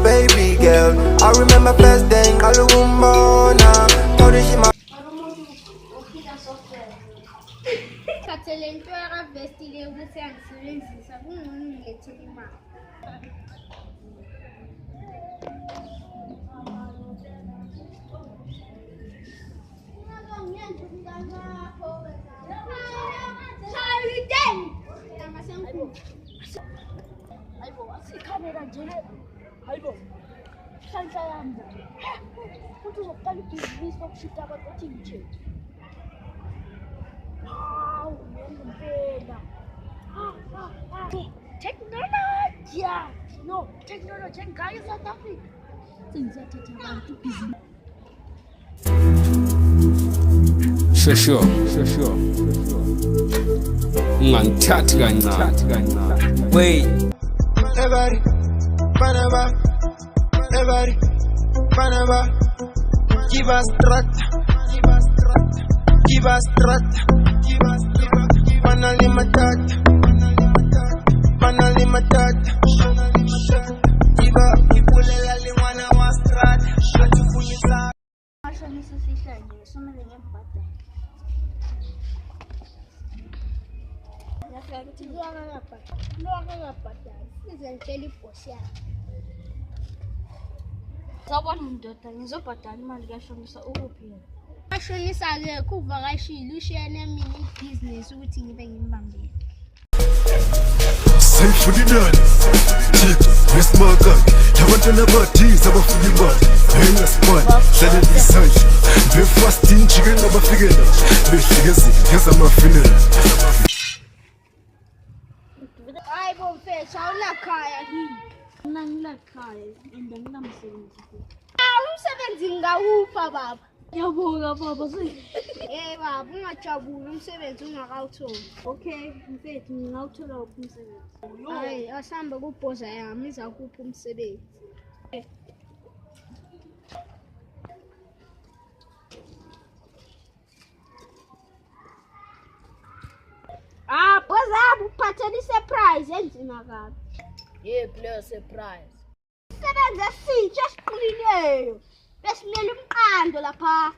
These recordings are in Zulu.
baby girl. I remember first day in Kalumona. Told her she my Talento era vestire você angisebenzisa kungilethele imali. Hayibo asikhamera nje. Hayibo. Hlanhla yami. Uthi uzoqala ibhizinisi lokushita abantu ethi nje. Hawu, ngempela. Technology. No, technology ngayo South Africa. Sengizathatha abantu ibhizinisi. Sure. Ungangithathi kancane. Wait. everybody, Panama, everybody, Panama. Give us strata, Panali matata, Iba, ipulela limwana wa strata, atufuyisa. Masha nisisihlanje somele ngembhadala. Yakuthi lokakabhadala. Sizentshela ibhosi yakhe. Zawubona ndoda ngizobhadala imali kashonisa ukuphi yena. Ashonisa-ke kuvakashile ushiya nemini ibhizinisi ukuthi ngibe ngimbambile. Sengifundinani Thixo ngesimaka labantwana abadiza abafika imali engasibali hlalela isandla befasting jike nabafikela behlikezile ngezamafinela. Hayibo mfethu awulakhaya yini? Mina ngilakhaya and anginamsebenzi. Umsebenzi ngawupha baba. Ngiyabonga baba Baba ungajabuli umsebenzi ungakawutholi. Okay, mfethu ngingawuthola uphi umsebenzi? Hayi asambe kubhoza yami iza kupha umsebenzi. Bhoza yami uphathele surprise enzima kabi. Player surprise. Isebenzi esintsha esiqinileyo. Besimele umqando lapha.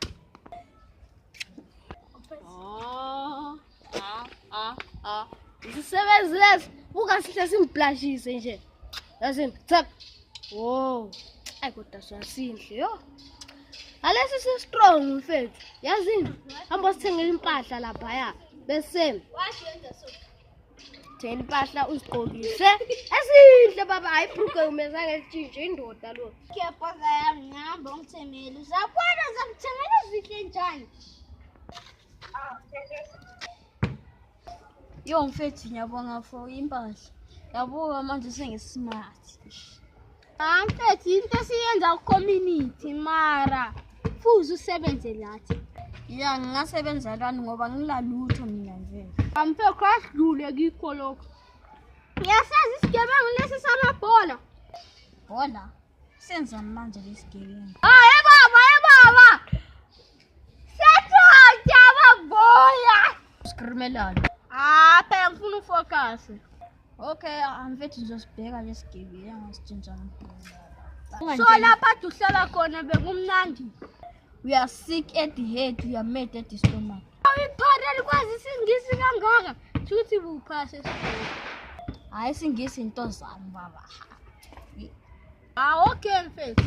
Isisebenzi lesi buka sihle simblashise nje. Yazini tsak. Wow. Ay kodwa swasinhle yo. Alesi si strong mfethu. Yazini hamba sithengele impahla lapha ya. Bese Washenza so. theni impahla uzigqokise. Esihle baba ayibruke umezange etshintshe indoda lo. Bhoza yami ngihamba ngithemele. Uzabona zakuthemela ezihle njani. Yo mfethu ngiyabonga for impahla. Yabuka manje sengismart. Mfethu into esiyenza ku-community mara futhi usebenze lathi. Ya ngingasebenza lani ngoba ngilalutho mina nje. Mfethu kwasidlule kikho lokho. Ngiyasazi isigebengu lesi samabhola. Hola. Senza manje lesigebengu. Baba. Sethoja amabhola. Skrimelani. Phela ngifuna ufocus. Okay, mfethu ngizosibheka lesigebengu ngasitshintsha ngempela. So lapha uhlala khona bekumnandi. We are sick at the head, we are made at the stomach. Iphara likwazi isingisi kangaka. Ukuthi buphase esikole. Hayi singisi into zami baba. Okay mfethu.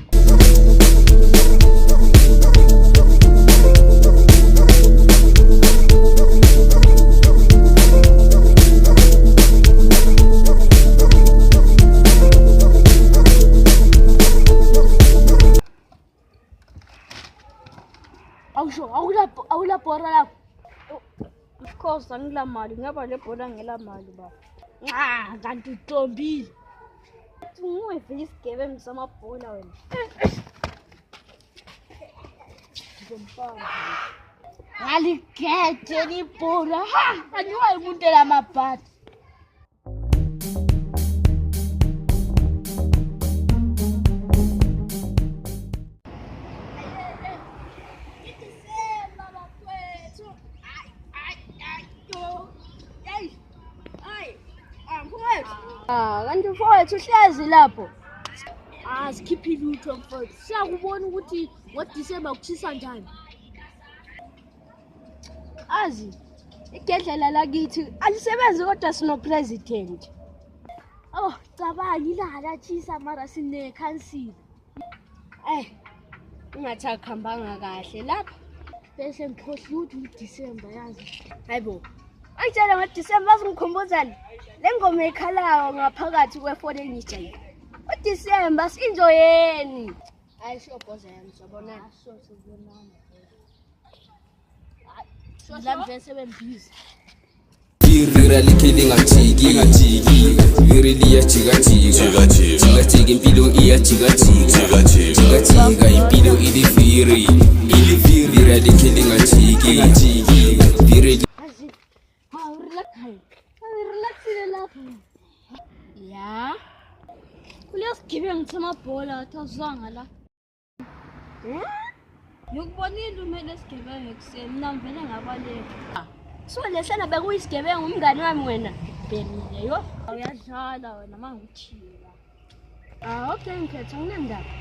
Awula bhora lapho. Of course angila mali, ngaba le bhora ngela mali baba. Kanti utombile. Nguwe vele isigebengu samabhola wena. Ngaligede libhola. Anyiwa umuntu lamabhadi. Kanti mfowethu uhlezi lapho. Asikhiphi lutho mfowethu. Siyakubona ukuthi ngoDisemba kuchisa njani. Azi, igedlela lakithi alisebenzi kodwa sino president. Oh, cabanga ilala chisa mara sine council. Ungathi akuhambanga kahle lapha. Bese ngikhohle ukuthi uDisemba yazi. Hayibo. Angitshela ngoDisemba azingikhumbuzani. Le ngoma ekhalayo ngaphakathi kwefoni engijayi. uDisemba sinjoyeni. Hayi shobhoza yami sobonana. Sobonana. La vese bembizi. Irira likheli ngajiki Irili yajika impilo iyajika impilo ilifiri Irira likheli ngajiki Irili Azi. Relaxile lapha. Ya. Kulesigebengu samabhola athazwanga la. Ngikubonile umele esigebengu ekuseni mina ngivele ngabaleka. So lesana bekuyisigebengu umngani wami wena. Bemile yo. Uyadlala wena mangithila. Okay ngikhetha nginendaba.